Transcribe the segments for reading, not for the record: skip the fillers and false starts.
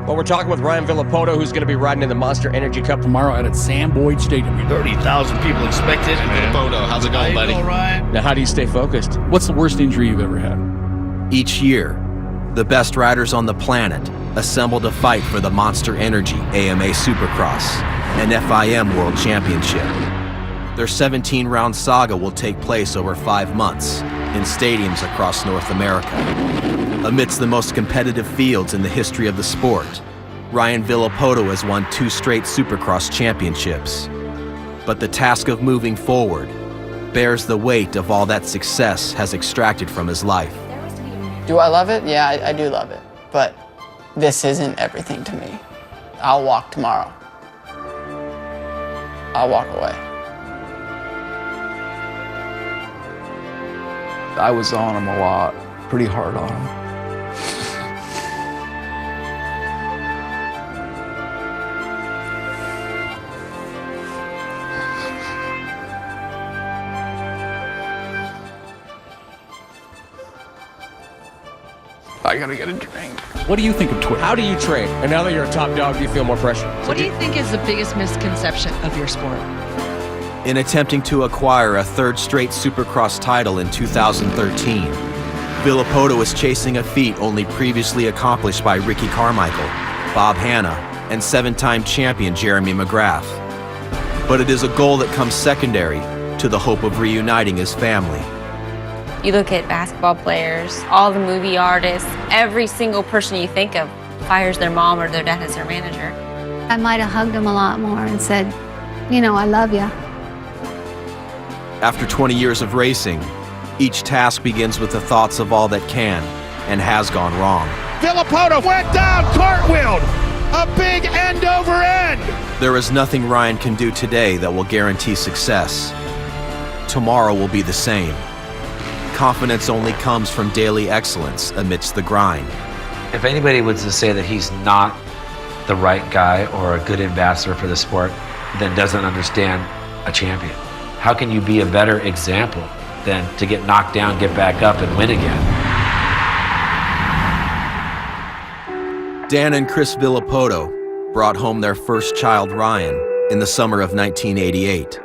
Well, we're talking with Ryan Villopoto, who's going to be riding in the Monster Energy Cup tomorrow out at Sam Boyd Stadium. 30,000 people expected. Villopoto, how's it going, buddy? All right. Now, how do you stay focused? What's the worst injury you've ever had? Each year, the best riders on the planet assemble to fight for the Monster Energy AMA Supercross and FIM World Championship. Their 17-round saga will take place over 5 months in stadiums across North America. Amidst the most competitive fields in the history of the sport, Ryan Villopoto has won 2 straight Supercross championships. But the task of moving forward bears the weight of all that success has extracted from his life. Do I love it? Yeah, I do love it. But this isn't everything to me. I'll walk tomorrow. I'll walk away. I was on him a lot, pretty hard on him. I gotta get a drink. What do you think of Twitter? How do you train? And now that you're a top dog, do you feel more pressure? What do you think is the biggest misconception of your sport? In attempting to acquire a 3rd straight Supercross title in 2013, Villopoto is chasing a feat only previously accomplished by Ricky Carmichael, Bob Hanna, and 7-time champion Jeremy McGrath. But it is a goal that comes secondary to the hope of reuniting his family. You look at basketball players, all the movie artists, every single person you think of fires their mom or their dad as their manager. I might have hugged him a lot more and said, you know, I love you. After 20 years of racing, each task begins with the thoughts of all that can and has gone wrong. Villopoto went down, cartwheeled. A big end over end. There is nothing Ryan can do today that will guarantee success. Tomorrow will be the same. Confidence only comes from daily excellence amidst the grind. If anybody was to say that he's not the right guy or a good ambassador for the sport, then doesn't understand a champion. How can you be a better example than to get knocked down, get back up, and win again? Dan and Chris Villopoto brought home their first child, Ryan, in the summer of 1988.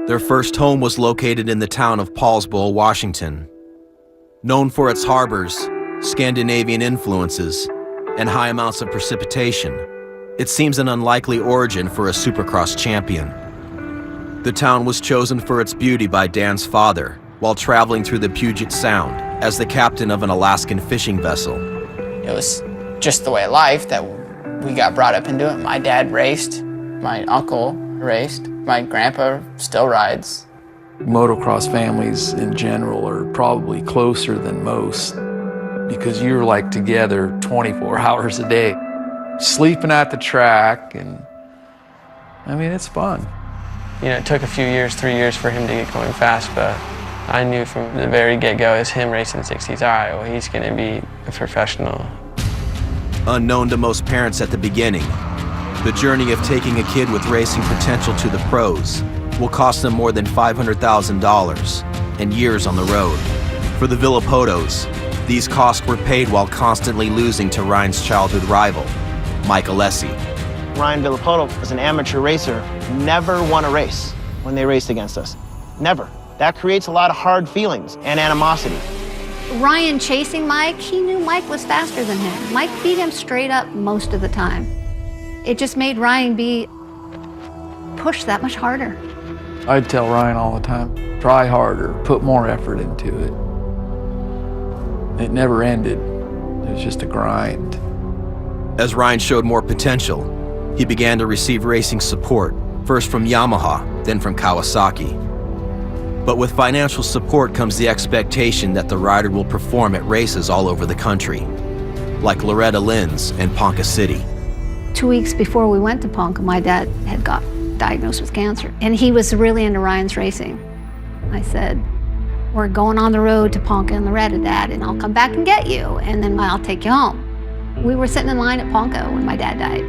Their first home was located in the town of Paulsbo, Washington. Known for its harbors, Scandinavian influences, and high amounts of precipitation, it seems an unlikely origin for a Supercross champion. The town was chosen for its beauty by Dan's father while traveling through the Puget Sound as the captain of an Alaskan fishing vessel. It was just the way of life that we got brought up into it. My dad raced, my uncle raced, my grandpa still rides. Motocross families in general are probably closer than most because you're like together 24 hours a day, sleeping at the track, and I mean, it's fun. You know, it took a few years, 3 years for him to get going fast, but I knew from the very get-go as him racing 60s, all right, well, he's gonna be a professional. Unknown to most parents at the beginning, the journey of taking a kid with racing potential to the pros will cost them more than $500,000 and years on the road. For the Villopotos, these costs were paid while constantly losing to Ryan's childhood rival, Mike Alessi. Ryan Villopoto was an amateur racer, never won a race when they raced against us. Never. That creates a lot of hard feelings and animosity. Ryan chasing Mike, he knew Mike was faster than him. Mike beat him straight up most of the time. It just made Ryan be pushed that much harder. I'd tell Ryan all the time, try harder, put more effort into it. It never ended. It was just a grind. As Ryan showed more potential, he began to receive racing support, first from Yamaha, then from Kawasaki. But with financial support comes the expectation that the rider will perform at races all over the country, like Loretta Lynn's and Ponca City. 2 weeks before we went to Ponca, my dad had got diagnosed with cancer, and he was really into Ryan's racing. I said, we're going on the road to Ponca and Loretta, Dad, and I'll come back and get you, and then I'll take you home. We were sitting in line at Ponca when my dad died.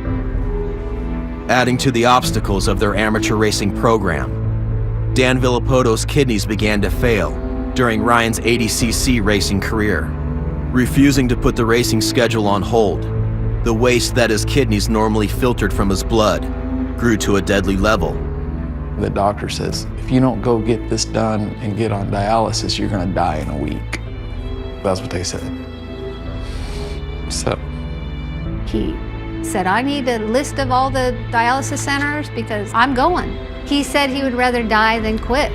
Adding to the obstacles of their amateur racing program, Dan Villopoto's kidneys began to fail during Ryan's 80cc racing career. Refusing to put the racing schedule on hold, the waste that his kidneys normally filtered from his blood grew to a deadly level. The doctor says, if you don't go get this done and get on dialysis, you're gonna die in a week. That's what they said. So. He said, I need a list of all the dialysis centers because I'm going. He said he would rather die than quit.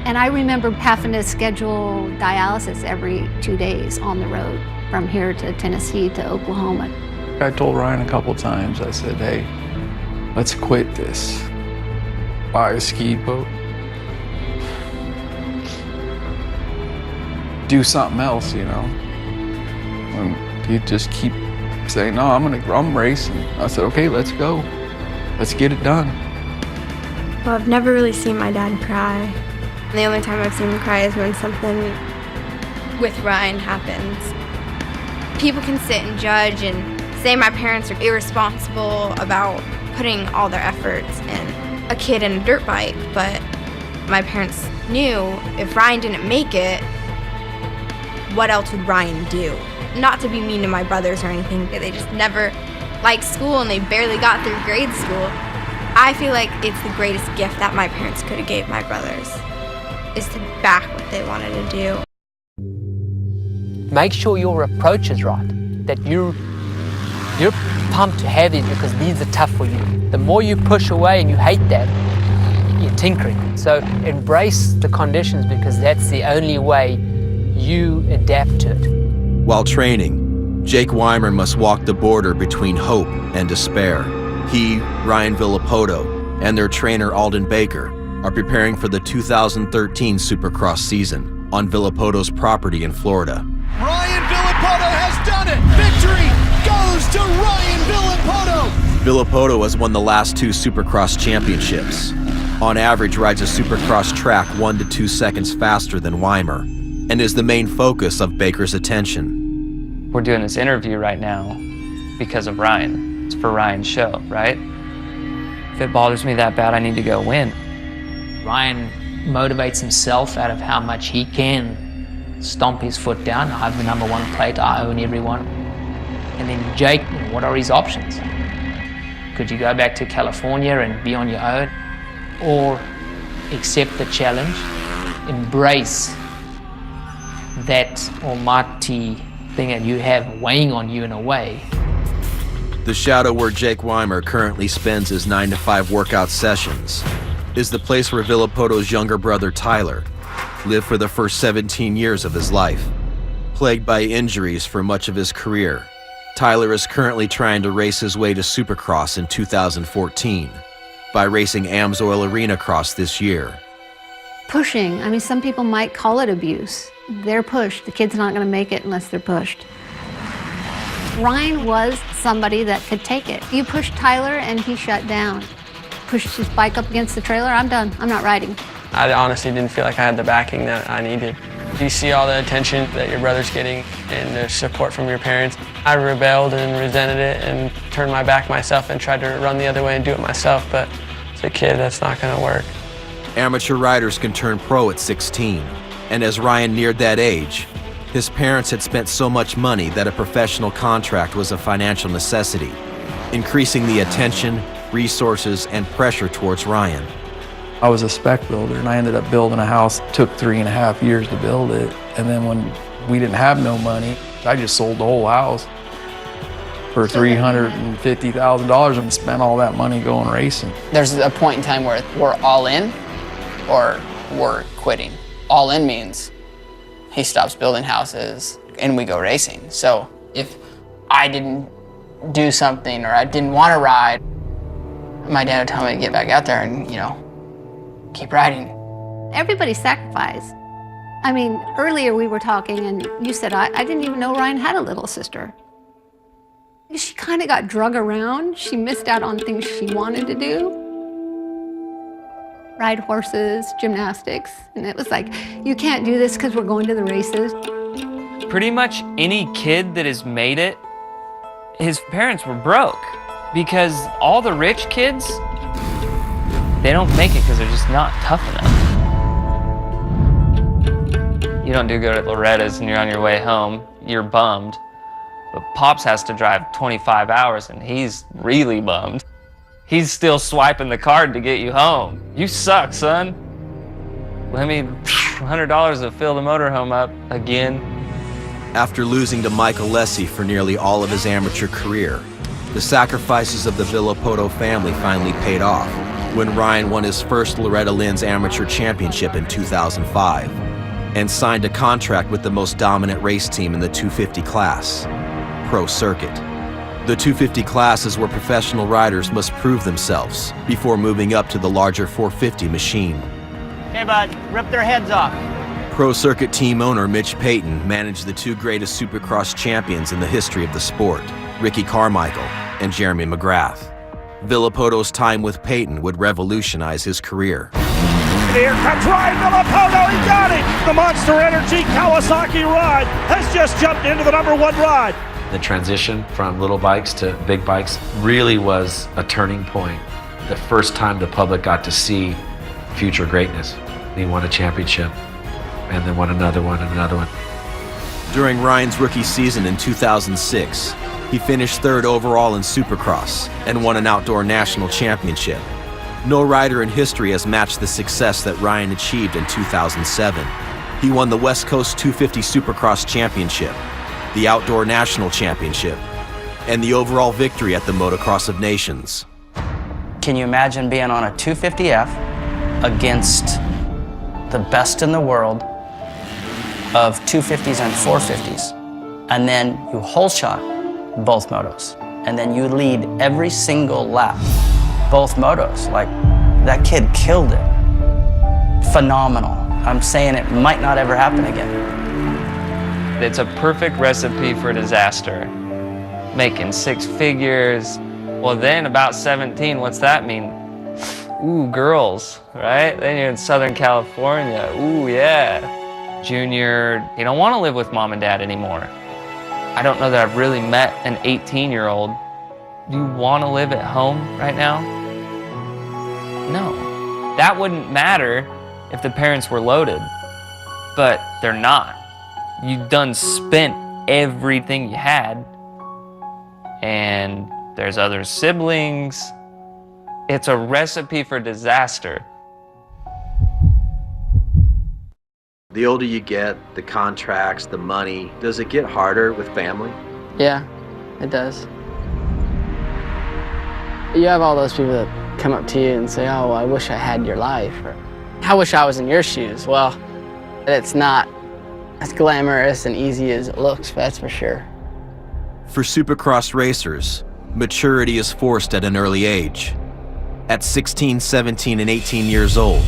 And I remember having to schedule dialysis every 2 days on the road from here to Tennessee to Oklahoma. I told Ryan a couple times, I said, hey, let's quit this. Buy a ski boat. Do something else, you know? And he'd just keep saying, no, I'm racing. I said, okay, let's go. Let's get it done. Well, I've never really seen my dad cry. And the only time I've seen him cry is when something with Ryan happens. People can sit and judge and say my parents are irresponsible about putting all their efforts in a kid in a dirt bike, but my parents knew if Ryan didn't make it, what else would Ryan do? Not to be mean to my brothers or anything, but they just never liked school and they barely got through grade school. I feel like it's the greatest gift that my parents could have gave my brothers, is to back what they wanted to do. Make sure your approach is right, that you're pumped to have these because these are tough for you. The more you push away and you hate that, you're tinkering. So embrace the conditions because that's the only way you adapt to it. While training, Jake Weimer must walk the border between hope and despair. He, Ryan Villopoto, and their trainer Alden Baker are preparing for the 2013 Supercross season on Villopoto's property in Florida. Ryan Villopoto has done it! Victory goes to Ryan Villopoto! Villopoto has won the last 2 Supercross championships. On average, rides a Supercross track 1 to 2 seconds faster than Weimer, and is the main focus of Baker's attention. We're doing this interview right now because of Ryan. It's for Ryan's show, right? If it bothers me that bad, I need to go win. Ryan motivates himself out of how much he can stomp his foot down. I have the #1 plate, I own everyone. And then Jake, what are his options? Could you go back to California and be on your own? Or accept the challenge, embrace that almighty thing that you have weighing on you in a way. The shadow where Jake Weimer currently spends his 9-to-5 workout sessions is the place where Villopoto's younger brother Tyler lived for the first 17 years of his life. Plagued by injuries for much of his career, Tyler is currently trying to race his way to Supercross in 2014 by racing Amsoil Arena Cross this year. Pushing, I mean, some people might call it abuse. They're pushed. The kid's not going to make it unless they're pushed. Ryan was somebody that could take it. You pushed Tyler and he shut down. Pushed his bike up against the trailer, I'm done, I'm not riding. I honestly didn't feel like I had the backing that I needed. You see all the attention that your brother's getting and the support from your parents. I rebelled and resented it and turned my back myself and tried to run the other way and do it myself, but as a kid, that's not gonna work. Amateur riders can turn pro at 16, and as Ryan neared that age, his parents had spent so much money that a professional contract was a financial necessity, increasing the attention, resources, and pressure towards Ryan. I was a spec builder and I ended up building a house. It took 3.5 years to build it. And then when we didn't have no money, I just sold the whole house for $350,000 and spent all that money going racing. There's a point in time where we're all in or we're quitting. All in means he stops building houses and we go racing. So if I didn't do something or I didn't want to ride, my dad would tell me to get back out there and, you know, keep riding. Everybody sacrificed. I mean, earlier we were talking and you said, I didn't even know Ryan had a little sister. She kind of got drug around. She missed out on things she wanted to do. Ride horses, gymnastics, and it was like, you can't do this because we're going to the races. Pretty much any kid that has made it, his parents were broke because all the rich kids, they don't make it because they're just not tough enough. You don't do good at Loretta's and you're on your way home. you're bummed. But Pops has to drive 25 hours and he's really bummed. He's still swiping the card to get you home. You suck, son. Let me $100 to fill the motorhome up again. After losing to Michael Lessie for nearly all of his amateur career, the sacrifices of the Villopoto family finally paid off when Ryan won his first Loretta Lynn's amateur championship in 2005 and signed a contract with the most dominant race team in the 250 class, Pro Circuit. The 250 class is where professional riders must prove themselves before moving up to the larger 450 machine. Hey, bud, rip their heads off. Pro Circuit team owner Mitch Payton managed the two greatest Supercross champions in the history of the sport, Ricky Carmichael and Jeremy McGrath. Villopoto's time with Payton would revolutionize his career. Here comes Ryan Villopoto, he got it! The Monster Energy Kawasaki ride has just jumped into the #1 ride. The transition from little bikes to big bikes really was a turning point. The first time the public got to see future greatness. He won a championship and then won another one and another one. During Ryan's rookie season in 2006, he finished 3rd overall in Supercross and won an outdoor national championship. No rider in history has matched the success that Ryan achieved in 2007. He won the West Coast 250 Supercross Championship, the Outdoor National Championship, and the overall victory at the Motocross of Nations. Can you imagine being on a 250F against the best in the world of 250s and 450s, and then you hole shot both motos, and then you lead every single lap, both motos? Like, that kid killed it. Phenomenal. I'm saying it might not ever happen again. It's a perfect recipe for disaster. Making 6 figures. Well, then about 17, what's that mean? Ooh, girls, right? Then you're in Southern California. Ooh, yeah. Junior, you don't want to live with mom and dad anymore. I don't know that I've really met an 18-year-old. Do you want to live at home right now? No. That wouldn't matter if the parents were loaded, but they're not. You done spent everything you had, and there's other siblings. It's a recipe for disaster. The older you get, the contracts, the money, does it get harder with family? Yeah, it does. You have all those people that come up to you and say, oh, I wish I had your life, or I wish I was in your shoes. Well, it's not as glamorous and easy as it looks, that's for sure. For Supercross racers, maturity is forced at an early age. At 16, 17, and 18 years old,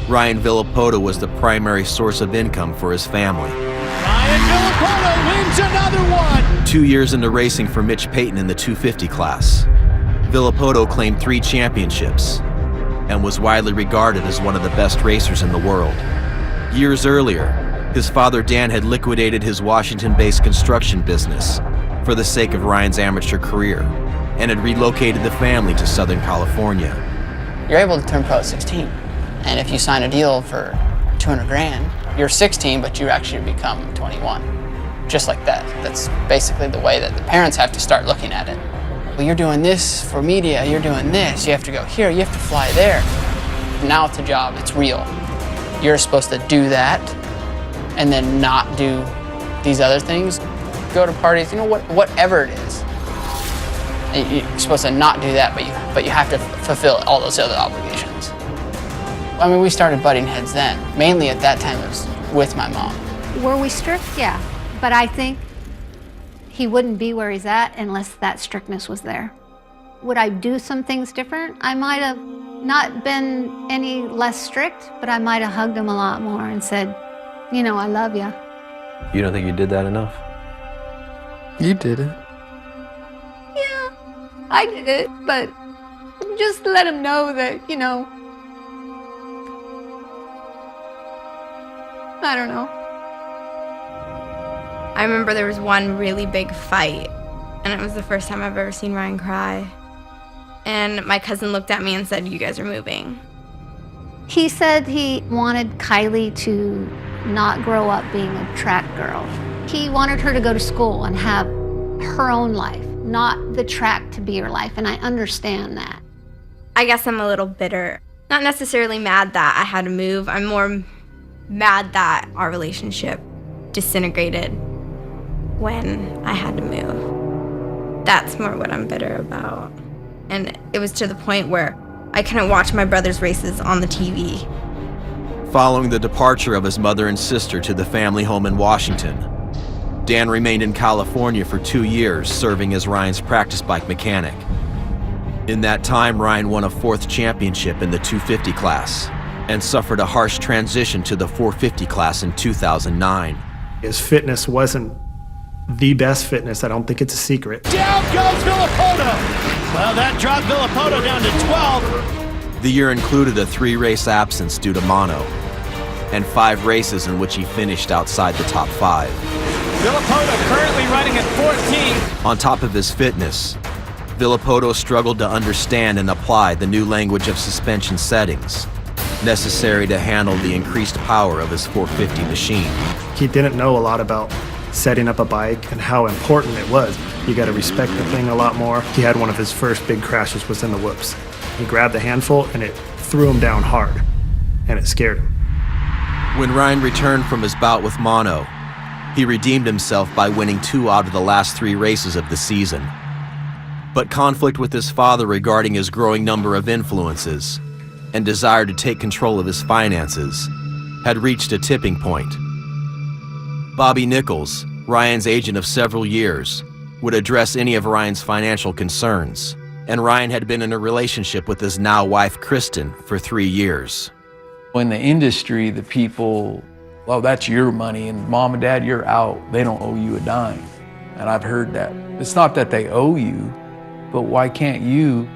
Ryan Villopoto was the primary source of income for his family. Ryan Villopoto wins another one! 2 years into racing for Mitch Payton in the 250 class, Villopoto claimed 3 championships and was widely regarded as one of the best racers in the world. Years earlier, his father Dan had liquidated his Washington-based construction business for the sake of Ryan's amateur career and had relocated the family to Southern California. You're able to turn pro at 16. And if you sign a deal for 200 grand, you're 16, but you actually become 21. Just like that. That's basically the way that the parents have to start looking at it. Well, you're doing this for media, you're doing this, you have to go here, you have to fly there. Now it's a job, it's real. You're supposed to do that and then not do these other things. Go to parties, you know, whatever it is. You're supposed to not do that, but you have to fulfill all those other obligations. I mean, we started butting heads then. Mainly at that time it was with my mom. Were we strict? Yeah. But I think he wouldn't be where he's at unless that strictness was there. Would I do some things different? I might have not been any less strict, but I might have hugged him a lot more and said, you know, I love you. You don't think you did that enough? You did it. Yeah, I did it, but just let him know that, you know, I don't know. I remember there was one really big fight, and it was the first time I've ever seen Ryan cry. And my cousin looked at me and said, you guys are moving. He said he wanted Kylie to not grow up being a track girl. He wanted her to go to school and have her own life, not the track to be her life, and I understand that. I guess I'm a little bitter. Not necessarily mad that I had to move. I'm more mad that our relationship disintegrated when I had to move. That's more what I'm bitter about. And it was to the point where I couldn't watch my brother's races on the TV. Following the departure of his mother and sister to the family home in Washington, Dan remained in California for 2 years, serving as Ryan's practice bike mechanic. In that time, Ryan won a 4th championship in the 250 class and suffered a harsh transition to the 450 class in 2009. His fitness wasn't the best fitness. I don't think it's a secret. Down goes Villopoto. Well, that dropped Villopoto down to 12. The year included a 3-race absence due to mono and 5 races in which he finished outside the top 5. Villopoto currently running at 14. On top of his fitness, Villopoto struggled to understand and apply the new language of suspension settings necessary to handle the increased power of his 450 machine. He didn't know a lot about setting up a bike and how important it was. You got to respect the thing a lot more. He had one of his first big crashes was in the whoops. He grabbed the handful and it threw him down hard, and it scared him. When Ryan returned from his bout with mono, he redeemed himself by winning 2 out of the last 3 races of the season. But conflict with his father regarding his growing number of influences and desire to take control of his finances had reached a tipping point. Bobby Nichols, Ryan's agent of several years, would address any of Ryan's financial concerns, and Ryan had been in a relationship with his now wife Kristen for 3 years. In the industry, the people, well, that's your money, and mom and dad, you're out. They don't owe you a dime. And I've heard that. It's not that they owe you, but why can't you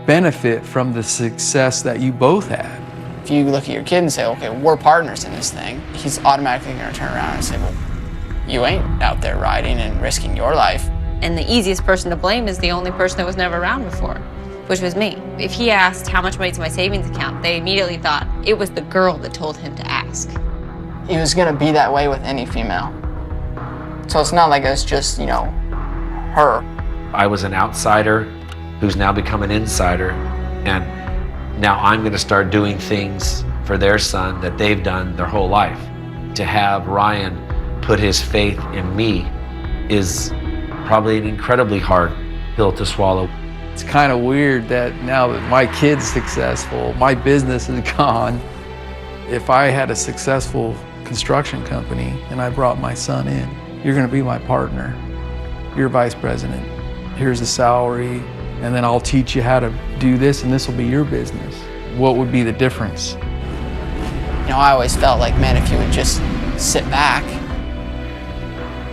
benefit from the success that you both had? If you look at your kid and say, okay, we're partners in this thing, he's automatically going to turn around and say, well, you ain't out there riding and risking your life. And the easiest person to blame is the only person that was never around before, which was me. If he asked how much money's in my savings account, they immediately thought it was the girl that told him to ask. He was going to be that way with any female. So it's not like it's just, you know, her. I was an outsider who's now become an insider, and now I'm going to start doing things for their son that they've done their whole life. To have Ryan put his faith in me is probably an incredibly hard pill to swallow. It's kind of weird that now that my kid's successful, my business is gone. If I had a successful construction company and I brought my son in, you're going to be my partner. You're vice president. Here's the salary, and then I'll teach you how to do this, and this will be your business. What would be the difference? You know, I always felt like, man, if you would just sit back,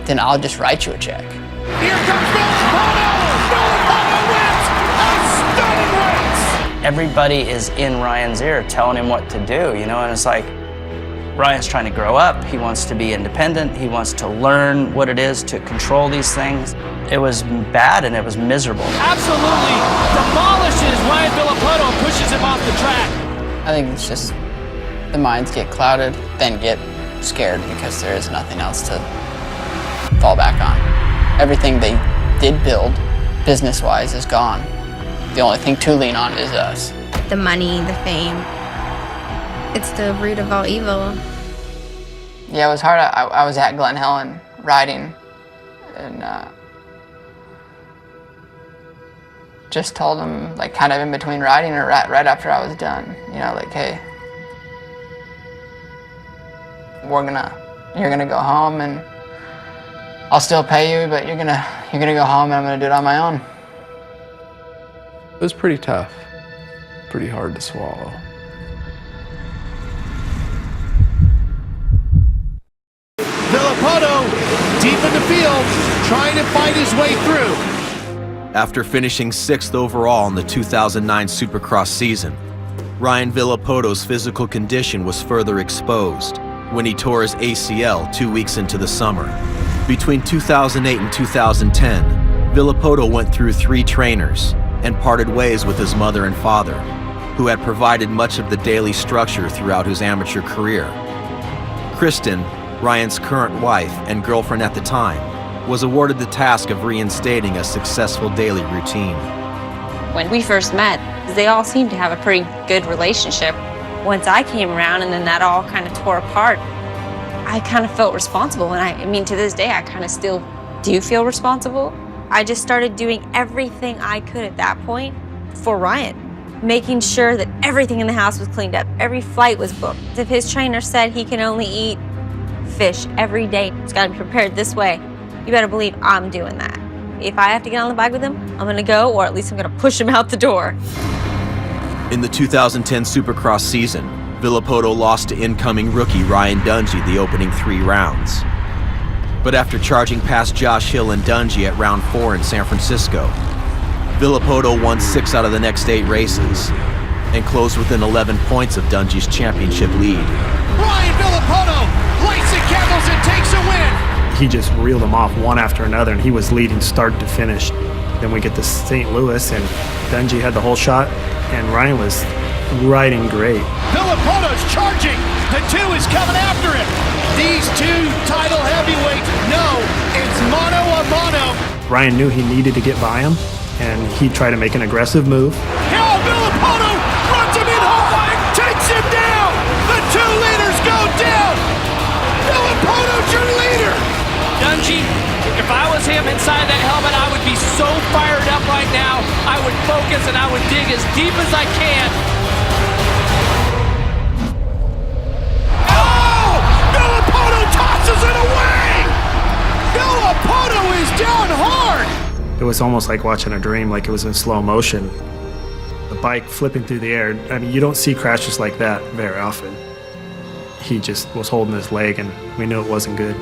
then I'll just write you a check. Here comes Villopoto! Villopoto wins a stunning race! Everybody is in Ryan's ear telling him what to do, you know, and it's like, Ryan's trying to grow up, he wants to be independent, he wants to learn what it is to control these things. It was bad and it was miserable. Absolutely demolishes Ryan Villopoto and pushes him off the track. I think it's just the minds get clouded, then get scared because there is nothing else to fall back on. Everything they did build, business-wise, is gone. The only thing to lean on is us. The money, the fame. It's the root of all evil. Yeah, it was hard. I was at Glen Helen riding, and just told him, like, kind of in between riding or right after I was done, you know, like, hey, you're gonna go home, and I'll still pay you, but you're gonna go home, and I'm gonna do it on my own. It was pretty tough, pretty hard to swallow. Villopoto deep in the field, trying to fight his way through. After finishing 6th overall in the 2009 Supercross season, Ryan Villopoto's physical condition was further exposed when he tore his ACL 2 weeks into the summer. Between 2008 and 2010, Villopoto went through 3 trainers and parted ways with his mother and father, who had provided much of the daily structure throughout his amateur career. Kristen, Ryan's current wife and girlfriend at the time, was awarded the task of reinstating a successful daily routine. When we first met, they all seemed to have a pretty good relationship. Once I came around and then that all kind of tore apart, I kind of felt responsible. And I mean, to this day, I kind of still do feel responsible. I just started doing everything I could at that point for Ryan, making sure that everything in the house was cleaned up, every flight was booked. If his trainer said he can only eat fish every day, it's got to be prepared this way, you better believe I'm doing that. If I have to get on the bike with him, I'm gonna go, or at least I'm gonna push him out the door. In the 2010 Supercross season, Villopoto lost to incoming rookie Ryan Dungey the opening 3 rounds. But after charging past Josh Hill and Dungey at round 4 in San Francisco, Villopoto won 6 out of the next 8 races and closed within 11 points of Dungey's championship lead. Ryan Villopoto lights the candles and takes a win. He just reeled them off one after another, and he was leading start to finish. Then we get to St. Louis, and Dungey had the whole shot, and Ryan was riding great. Villopoto's charging. The 2 is coming after him. These 2 title heavyweights know it's mano a mano. Ryan knew he needed to get by him, and he tried to make an aggressive move. Now Villopoto runs him in hard, takes him down. The 2 leaders go down. Villopoto's your leader. Dungey, if I was him inside that helmet, I would be so fired up right now. I would focus and I would dig as deep as I can. Oh! Villopoto tosses it away! Villopoto is down hard! It was almost like watching a dream, like it was in slow motion. The bike flipping through the air. I mean, you don't see crashes like that very often. He just was holding his leg, and we knew it wasn't good.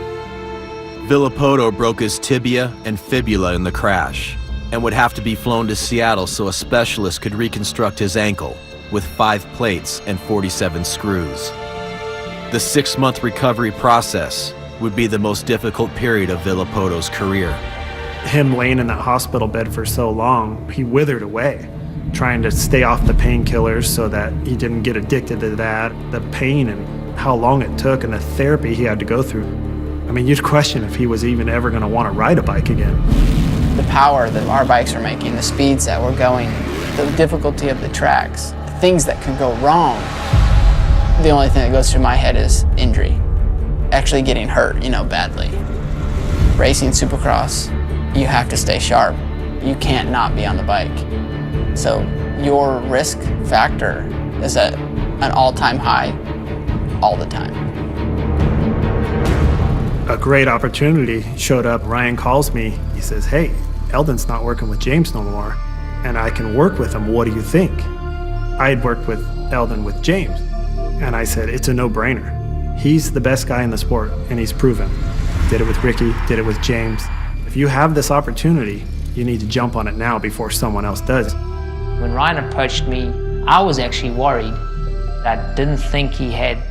Villopoto broke his tibia and fibula in the crash and would have to be flown to Seattle so a specialist could reconstruct his ankle with 5 plates and 47 screws. The 6-month recovery process would be the most difficult period of Villopoto's career. Him laying in that hospital bed for so long, he withered away, trying to stay off the painkillers so that he didn't get addicted to that, the pain and how long it took and the therapy he had to go through. I mean, you'd question if he was even ever going to want to ride a bike again. The power that our bikes are making, the speeds that we're going, the difficulty of the tracks, the things that can go wrong. The only thing that goes through my head is injury. Actually getting hurt, badly. Racing Supercross, you have to stay sharp. You can't not be on the bike. So your risk factor is at an all-time high all the time. A great opportunity showed up. Ryan calls me. He says, hey, Eldon's not working with James no more, and I can work with him. What do you think? I had worked with Eldon with James, and I said, it's a no-brainer. He's the best guy in the sport, and he's proven. Did it with Ricky, did it with James. If you have this opportunity, you need to jump on it now before someone else does. When Ryan approached me, I was actually worried. I didn't think he had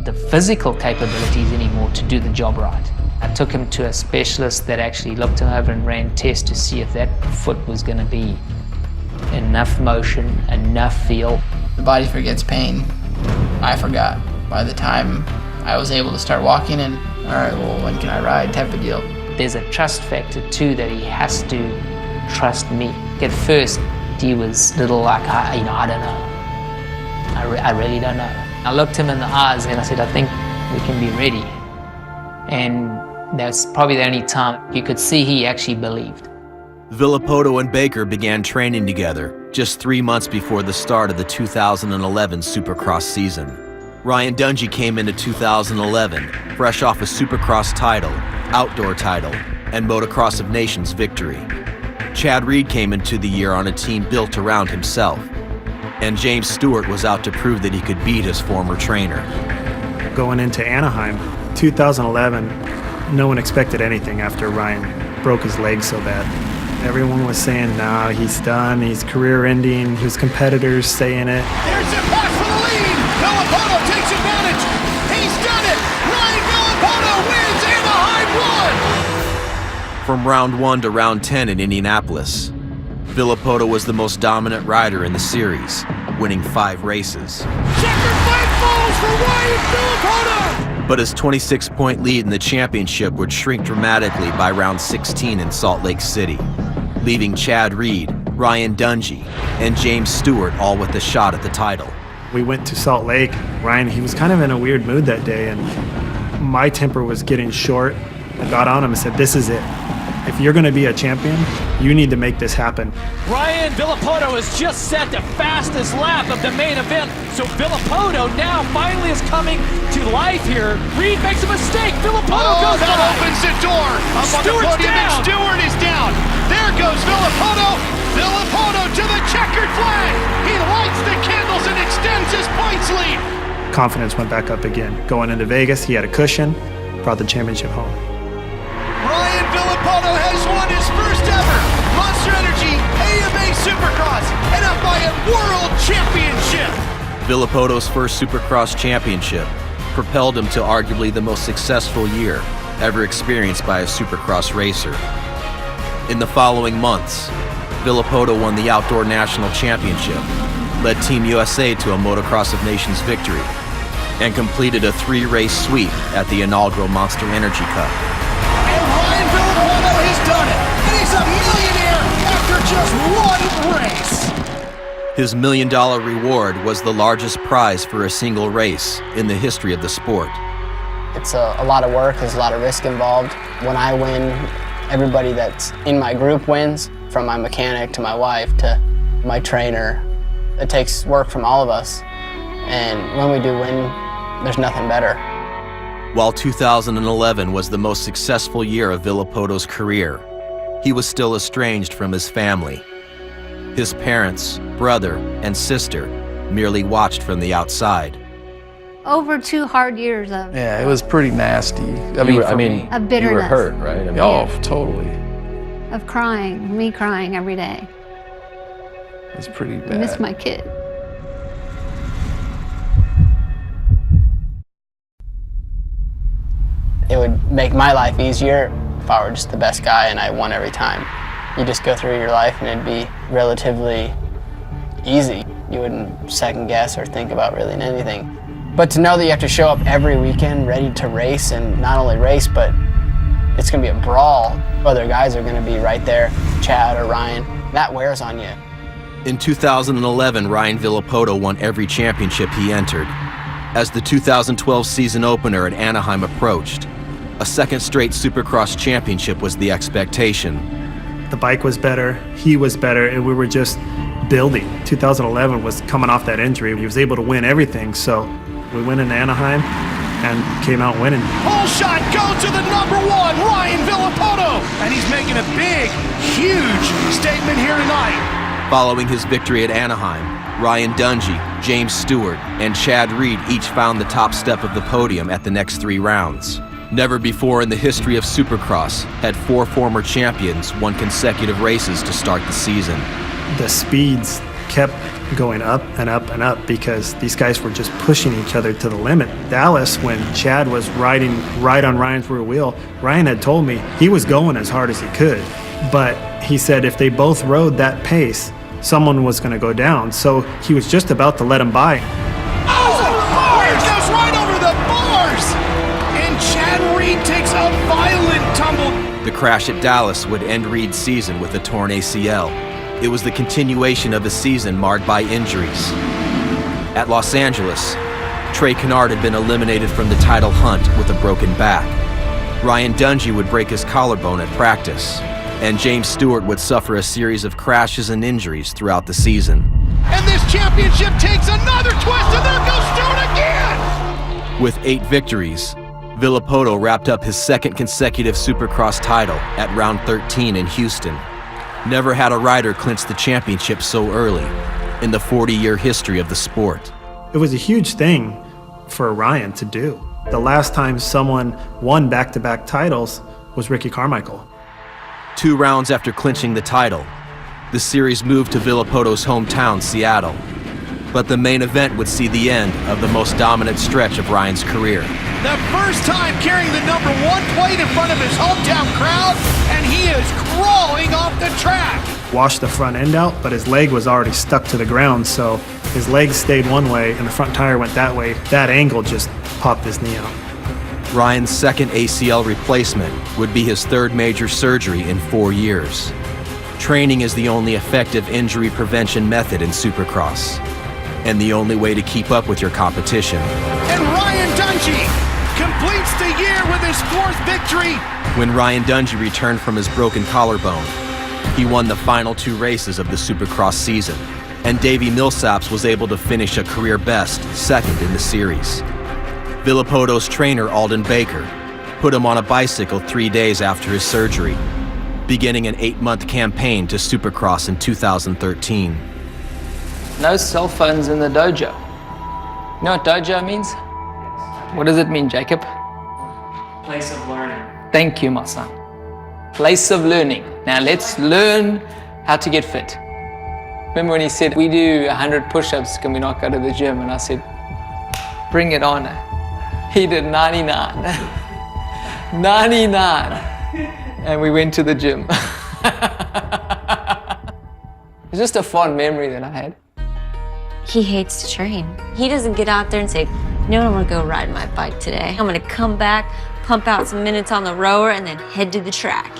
the physical capabilities anymore to do the job right. I took him to a specialist that actually looked him over and ran tests to see if that foot was going to be enough motion, enough feel. The body forgets pain. I forgot by the time I was able to start walking and, all right, well, when can I ride type of deal. There's a trust factor too, that he has to trust me. At first, he was a little like, I don't know. I really don't know. I looked him in the eyes and I said, I think we can be ready. And that's probably the only time you could see he actually believed. Villopoto and Baker began training together just 3 months before the start of the 2011 Supercross season. Ryan Dungey came into 2011 fresh off a Supercross title, outdoor title, and Motocross of Nations victory. Chad Reed came into the year on a team built around himself, and James Stewart was out to prove that he could beat his former trainer. Going into Anaheim, 2011, no one expected anything after Ryan broke his leg so bad. Everyone was saying, nah, he's done, he's career ending, his competitors saying it. There's a pass for the lead. Villopoto takes advantage. He's done it. Ryan Villopoto wins Anaheim 1. From round 1 to round 10 in Indianapolis, Villopoto was the most dominant rider in the series, winning 5 races. Checkered flag falls for Ryan Villopoto. But his 26-point lead in the championship would shrink dramatically by round 16 in Salt Lake City, leaving Chad Reed, Ryan Dungey, and James Stewart all with a shot at the title. We went to Salt Lake. Ryan, he was kind of in a weird mood that day, and my temper was getting short. I got on him and said, this is it. If you're going to be a champion, you need to make this happen. Ryan Villopoto has just set the fastest lap of the main event, so Villopoto now finally is coming to life here. Reed makes a mistake. Villopoto goes that by. opens the door. Up on the podium, and Stewart is down. There goes Villopoto. Villopoto to the checkered flag. He lights the candles and extends his points lead. Confidence went back up again. Going into Vegas, he had a cushion, brought the championship home. Ryan Villopoto has won his first ever Monster Energy AMA Supercross and FIM World Championship. Villopoto's first Supercross championship propelled him to arguably the most successful year ever experienced by a Supercross racer. In the following months, Villopoto won the Outdoor National Championship, led Team USA to a Motocross of Nations victory, and completed a 3-race sweep at the inaugural Monster Energy Cup. And Ryan Villopoto has done it, and he's a millionaire after just one race. His $1 million reward was the largest prize for a single race in the history of the sport. It's a lot of work, there's a lot of risk involved. When I win, everybody that's in my group wins, from my mechanic to my wife to my trainer. It takes work from all of us, and when we do win, there's nothing better. While 2011 was the most successful year of Villopoto's career, he was still estranged from his family. His parents, brother, and sister merely watched from the outside. Over 2 hard years of Yeah, it was pretty nasty. of bitterness. You were hurt, right? I mean, Oh, totally. Of crying, me crying every day. It was pretty I bad. miss my kid. It would make my life easier if I were just the best guy and I won every time. You just go through your life and it'd be relatively easy. You wouldn't second guess or think about really anything. But to know that you have to show up every weekend ready to race, and not only race, but it's gonna be a brawl. Other guys are gonna be right there, Chad or Ryan. That wears on you. In 2011, Ryan Villopoto won every championship he entered. As the 2012 season opener at Anaheim approached, a second straight Supercross championship was the expectation. The bike was better, he was better, and we were just building. 2011 was coming off that injury. He was able to win everything, so we went into Anaheim and came out winning. Whole shot goes to the #1, Ryan Villopoto, and he's making a big, huge statement here tonight. Following his victory at Anaheim, Ryan Dungey, James Stewart, and Chad Reed each found the top step of the podium at the next 3 rounds. Never before in the history of Supercross had 4 former champions won consecutive races to start the season. The speeds kept going up and up and up because these guys were just pushing each other to the limit. Dallas, when Chad was riding right on Ryan's rear wheel, Ryan had told me he was going as hard as he could, but he said if they both rode that pace, someone was going to go down, so he was just about to let him by. Oh, the bars! Goes right over the bars! And Chad Reed takes a violent tumble. The crash at Dallas would end Reed's season with a torn ACL. It was the continuation of a season marred by injuries. At Los Angeles, Trey Canard had been eliminated from the title hunt with a broken back. Ryan Dungey would break his collarbone at practice, and James Stewart would suffer a series of crashes and injuries throughout the season. And this championship takes another twist, and there goes Stewart again! With 8 victories, Villopoto wrapped up his second consecutive Supercross title at round 13 in Houston. Never had a rider clinch the championship so early in the 40-year history of the sport. It was a huge thing for Ryan to do. The last time someone won back-to-back titles was Ricky Carmichael. 2 rounds after clinching the title, the series moved to Villopoto's hometown, Seattle. But the main event would see the end of the most dominant stretch of Ryan's career. The first time carrying the #1 plate in front of his hometown crowd, and he is crawling off the track. Washed the front end out, but his leg was already stuck to the ground, so his leg stayed one way and the front tire went that way. That angle just popped his knee out. Ryan's second ACL replacement would be his third major surgery in 4 years. Training is the only effective injury prevention method in Supercross, and the only way to keep up with your competition. And Ryan Dungey completes the year with his 4th victory. When Ryan Dungey returned from his broken collarbone, he won the final 2 races of the Supercross season, and Davey Millsaps was able to finish a career best 2nd in the series. Villopoto's trainer, Alden Baker, put him on a bicycle 3 days after his surgery, beginning an 8-month campaign to Supercross in 2013. No cell phones in the dojo. You know what dojo means? What does it mean, Jacob? Place of learning. Thank you, my son. Place of learning. Now let's learn how to get fit. Remember when he said, we do 100 push-ups, can we not go to the gym? And I said, bring it on. He did 99. 99. And we went to the gym. It's just a fond memory that I had. He hates to train. He doesn't get out there and say, you know what, I'm gonna go ride my bike today. I'm gonna come back, pump out some minutes on the rower, and then head to the track.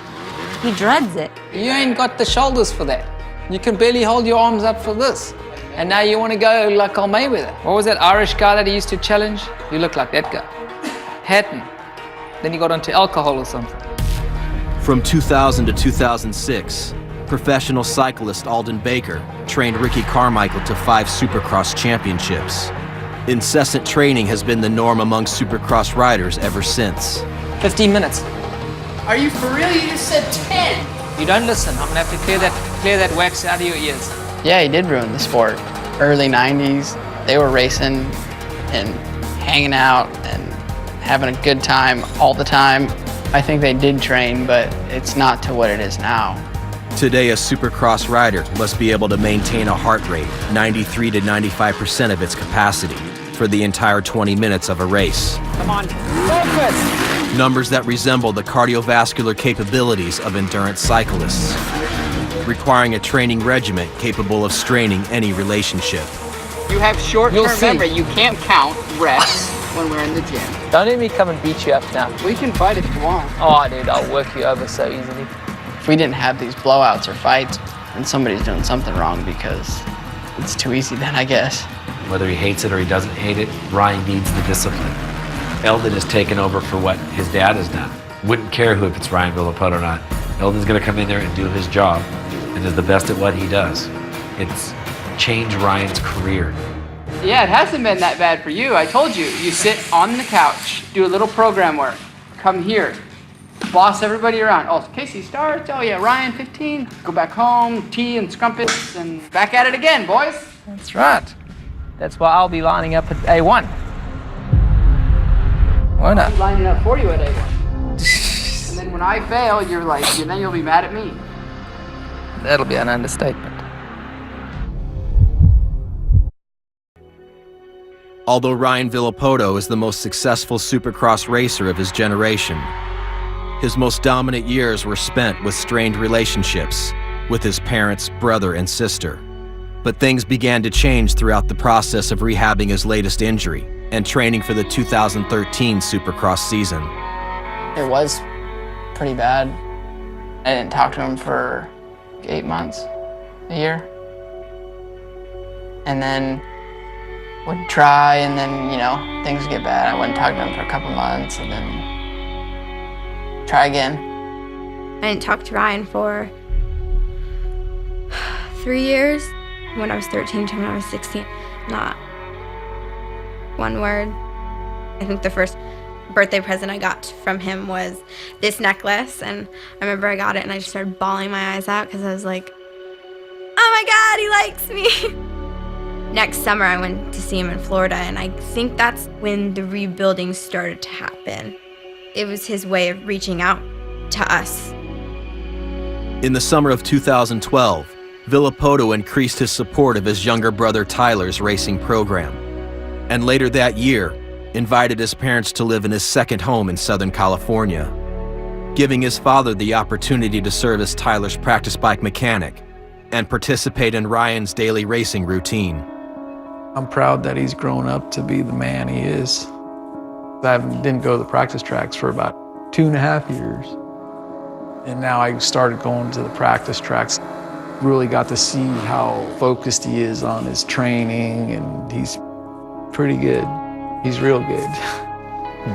He dreads it. You ain't got the shoulders for that. You can barely hold your arms up for this. And now you want to go like Old Mayweather. What was that Irish guy that he used to challenge? You look like that guy. Hatton. Then he got onto alcohol or something. From 2000 to 2006, professional cyclist Alden Baker trained Ricky Carmichael to 5 Supercross championships. Incessant training has been the norm among Supercross riders ever since. 15 minutes. Are you for real? You just said 10. You don't listen. I'm gonna have to clear that wax out of your ears. Yeah, he did ruin the sport. Early 90s, they were racing and hanging out and having a good time all the time. I think they did train, but it's not to what it is now. Today, a Supercross rider must be able to maintain a heart rate 93 to 95% of its capacity for the entire 20 minutes of a race. Come on, focus! Numbers that resemble the cardiovascular capabilities of endurance cyclists, requiring a training regimen capable of straining any relationship. You have short-term memory. You can't count reps when we're in the gym. Don't let me come and beat you up now. We can fight if you want. Oh, dude, I'll work you over so easily. If we didn't have these blowouts or fights, then somebody's doing something wrong because it's too easy then, I guess. Whether he hates it or he doesn't hate it, Ryan needs the discipline. Eldon has taken over for what his dad has done. Wouldn't care who if it's Ryan Villopoto or not. Eldon's gonna come in there and do his job and is the best at what he does. It's changed Ryan's career. Yeah, it hasn't been that bad for you. I told you. You sit on the couch, do a little program work, come here, boss everybody around. Oh, Casey starts. Oh yeah, Ryan 15. Go back home, tea and scrumpets, and back at it again, boys. That's right. That's why I'll be lining up at A1. Why not? I'll be lining up for you at A1. And then when I fail, you're like, then you'll be mad at me. That'll be an understatement. Although Ryan Villopoto is the most successful Supercross racer of his generation, his most dominant years were spent with strained relationships with his parents, brother, and sister. But things began to change throughout the process of rehabbing his latest injury and training for the 2013 Supercross season. It was pretty bad. I didn't talk to him for 8 months, a year. And then would try, and then, you know, things would get bad. I wouldn't talk to him for a couple months, and then try again. I didn't talk to Ryan for 3 years. When I was 13 to when I was 16. Not one word. I think the first birthday present I got from him was this necklace, and I remember I got it and I just started bawling my eyes out because I was like, oh my God, he likes me. Next summer I went to see him in Florida, and I think that's when the rebuilding started to happen. It was his way of reaching out to us. In the summer of 2012, Villopoto increased his support of his younger brother Tyler's racing program, and later that year, invited his parents to live in his second home in Southern California, giving his father the opportunity to serve as Tyler's practice bike mechanic and participate in Ryan's daily racing routine. I'm proud that he's grown up to be the man he is. I didn't go to the practice tracks for about 2.5 years. And now I started going to the practice tracks. Really got to see how focused he is on his training, and he's pretty good. He's real good.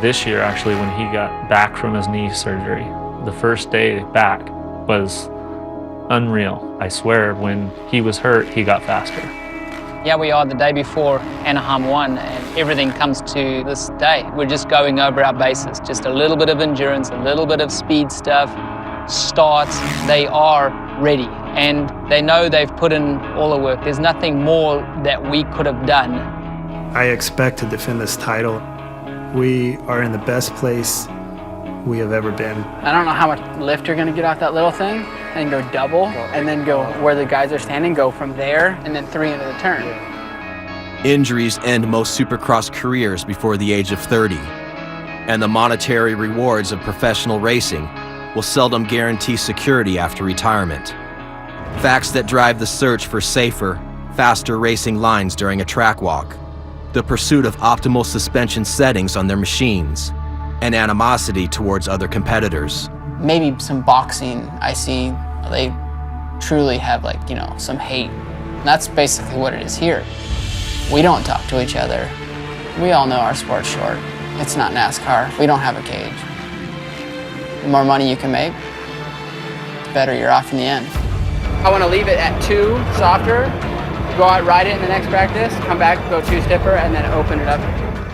This year, actually, when he got back from his knee surgery, the first day back was unreal. I swear, when he was hurt, he got faster. Yeah, we are the day before Anaheim 1, and everything comes to this day. We're just going over our bases, just a little bit of endurance, a little bit of speed stuff, starts. They are ready, and they know they've put in all the work. There's nothing more that we could have done. I expect to defend this title. We are in the best place we have ever been. I don't know how much lift you're going to get off that little thing, and go double, and then go where the guys are standing, go from there, and then 3 into the turn. Injuries end most Supercross careers before the age of 30, and the monetary rewards of professional racing will seldom guarantee security after retirement. Facts that drive the search for safer, faster racing lines during a track walk, the pursuit of optimal suspension settings on their machines, and animosity towards other competitors. Maybe some boxing, I see they truly have some hate. And that's basically what it is here. We don't talk to each other. We all know our sport's short. It's not NASCAR. We don't have a cage. The more money you can make, the better you're off in the end. I want to leave it at 2 softer, go out, ride it in the next practice, come back, go 2 stiffer, and then open it up.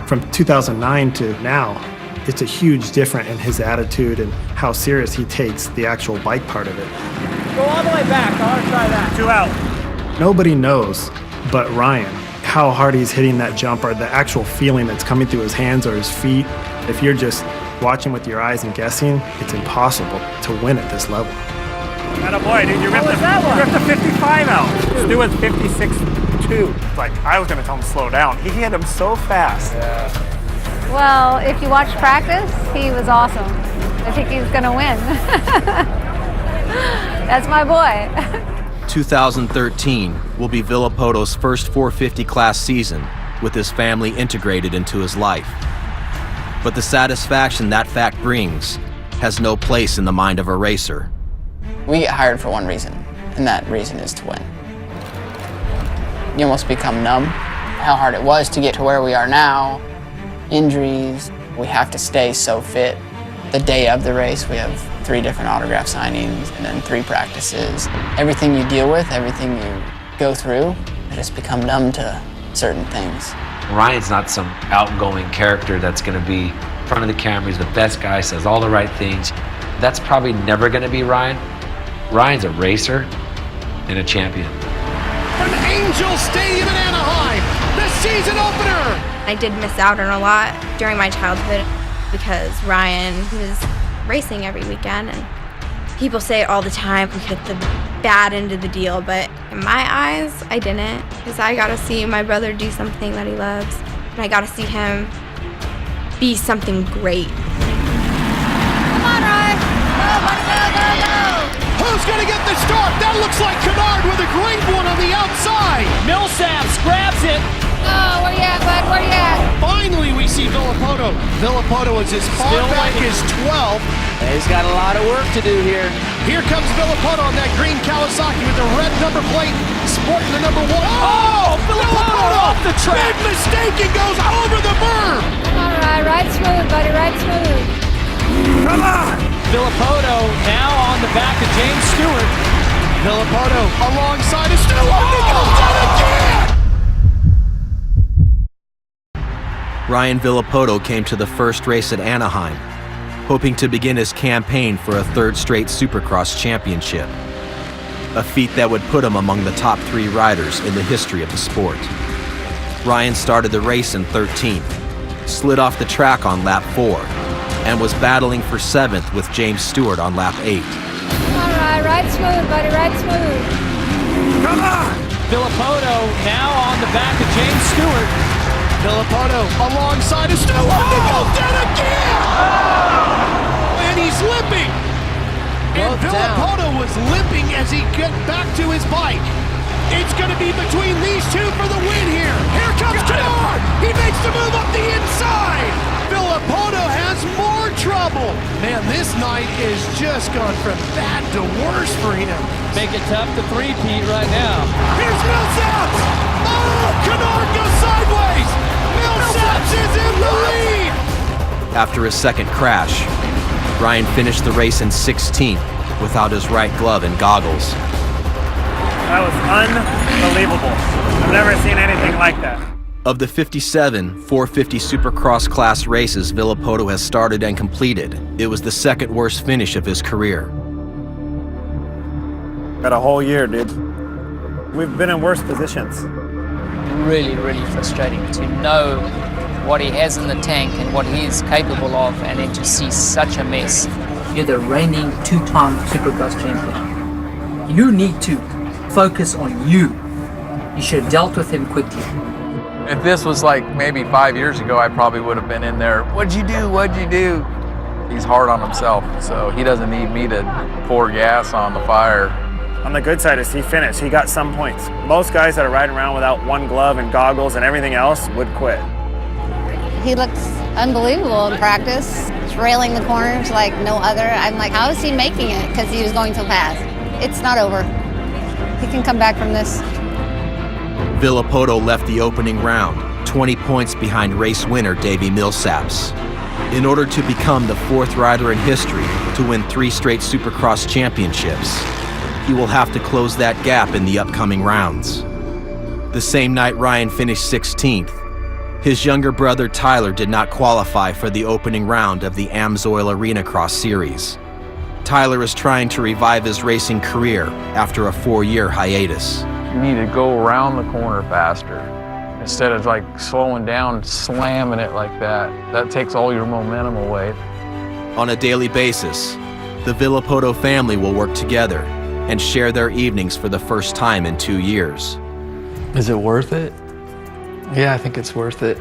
From 2009 to now, it's a huge difference in his attitude and how serious he takes the actual bike part of it. Go all the way back. I want to try that. 2 out. Nobody knows but Ryan how hard he's hitting that jump, or the actual feeling that's coming through his hands or his feet. If you're just watching with your eyes and guessing, it's impossible to win at this level. Attaboy, dude, you ripped the 55 out. Stu was 56.2. Like, I was going to tell him to slow down. He hit him so fast. Yeah. Well, if you watch practice, he was awesome. I think he's going to win. That's my boy. 2013 will be Villopoto's first 450 class season with his family integrated into his life. But the satisfaction that fact brings has no place in the mind of a racer. We get hired for one reason, and that reason is to win. You almost become numb. How hard it was to get to where we are now. Injuries, we have to stay so fit. The day of the race, we have 3 different autograph signings and then 3 practices. Everything you deal with, everything you go through, I just become numb to certain things. Ryan's not some outgoing character that's going to be in front of the camera. He's the best guy, says all the right things. That's probably never going to be Ryan. Ryan's a racer and a champion. From Angel Stadium in Anaheim, the season opener. I did miss out on a lot during my childhood because Ryan was racing every weekend, and people say it all the time, we get the bad end of the deal, but in my eyes, I didn't, because I got to see my brother do something that he loves, and I got to see him be something great. Come on, Ryan. Go, buddy, go, go, go. Who's going to get the start? That looks like Kennard with a great one on the outside. Millsaps grabs it. Oh, where you at, bud? Where you at? Finally, we see Villopoto. Villopoto is as far Still back waiting. as 12. He's got a lot of work to do here. Here comes Villopoto on that green Kawasaki with the red number plate, sporting the number 1. Oh, Villopoto off the track. Big mistake, and goes over the berm. All right, ride smooth, buddy, ride smooth. Come on. Villopoto now on the back of James Stewart. Villopoto alongside of Stewart. He goes down again. Ryan Villopoto came to the first race at Anaheim, hoping to begin his campaign for a 3rd straight Supercross championship, a feat that would put him among the top 3 riders in the history of the sport. Ryan started the race in 13th, slid off the track on lap 4, and was battling for 7th with James Stewart on lap 8. All right, ride smooth, buddy, ride smooth. Come on. Villopoto now on the back of James Stewart. Villopoto alongside of Stewart. He goes down again. And he's limping. And Villopoto was limping as he got back to his bike. It's going to be between these 2 for the win here. Here comes Kennard. He makes the move up the inside. Villopoto has more trouble. Man, this night is just gone from bad to worse for him. Make it tough to three-peat right now. Here's Millsaps. Oh, Kennard goes sideways. Millsaps is in the lead. After his second crash, Ryan finished the race in 16th without his right glove and goggles. That was unbelievable. I've never seen anything like that. Of the 57 450 Supercross class races Villopoto has started and completed, it was the second worst finish of his career. Got a whole year, dude. We've been in worse positions. Really, really frustrating to know what he has in the tank and what he is capable of, and then to see such a mess. You're the reigning two-time Supercross champion. You need to focus on you. You should have dealt with him quickly. If this was like maybe 5 years ago, I probably would have been in there. What'd you do? What'd you do? He's hard on himself, so he doesn't need me to pour gas on the fire. On the good side is he finished. He got some points. Most guys that are riding around without one glove and goggles and everything else would quit. He looks unbelievable in practice. He's railing the corners like no other. I'm like, how is he making it? Because he was going so fast. It's not over. He can come back from this. Villopoto left the opening round 20 points behind race winner Davey Millsaps. In order to become the fourth rider in history to win 3 straight Supercross championships, he will have to close that gap in the upcoming rounds. The same night Ryan finished 16th, his younger brother Tyler did not qualify for the opening round of the Amsoil Arena Cross Series. Tyler is trying to revive his racing career after a 4-year hiatus. You need to go around the corner faster instead of like slowing down, slamming it like that. That takes all your momentum away. On a daily basis, the Villopoto family will work together and share their evenings for the first time in 2 years. Is it worth it? Yeah, I think it's worth it.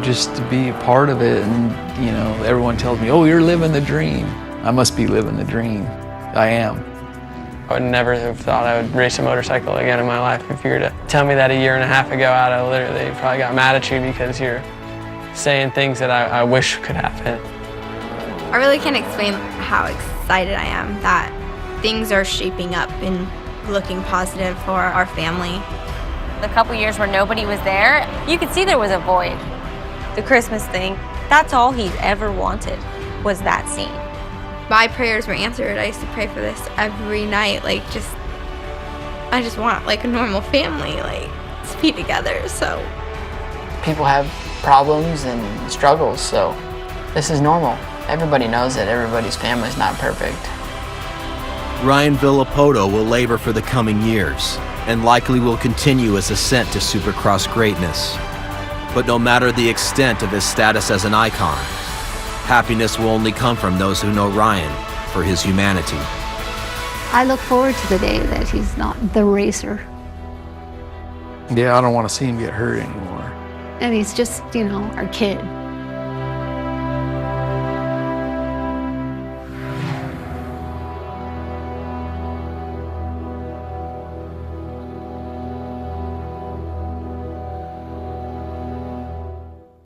Just to be a part of it, and you know, everyone tells me, oh, you're living the dream. I must be living the dream. I am. I would never have thought I would race a motorcycle again in my life. If you were to tell me that a year and a half ago, I'd have literally probably got mad at you because you're saying things that I wish could happen. I really can't explain how excited I am that things are shaping up and looking positive for our family. The couple years where nobody was there, you could see there was a void. The Christmas thing, that's all he'd ever wanted, was that scene. My prayers were answered. I used to pray for this every night, I just want like a normal family, to be together, so. People have problems and struggles, so this is normal. Everybody knows that everybody's family's not perfect. Ryan Villopoto will labor for the coming years and likely will continue his ascent to Supercross greatness. But no matter the extent of his status as an icon, happiness will only come from those who know Ryan for his humanity. I look forward to the day that he's not the racer. Yeah, I don't want to see him get hurt anymore. And he's just, our kid.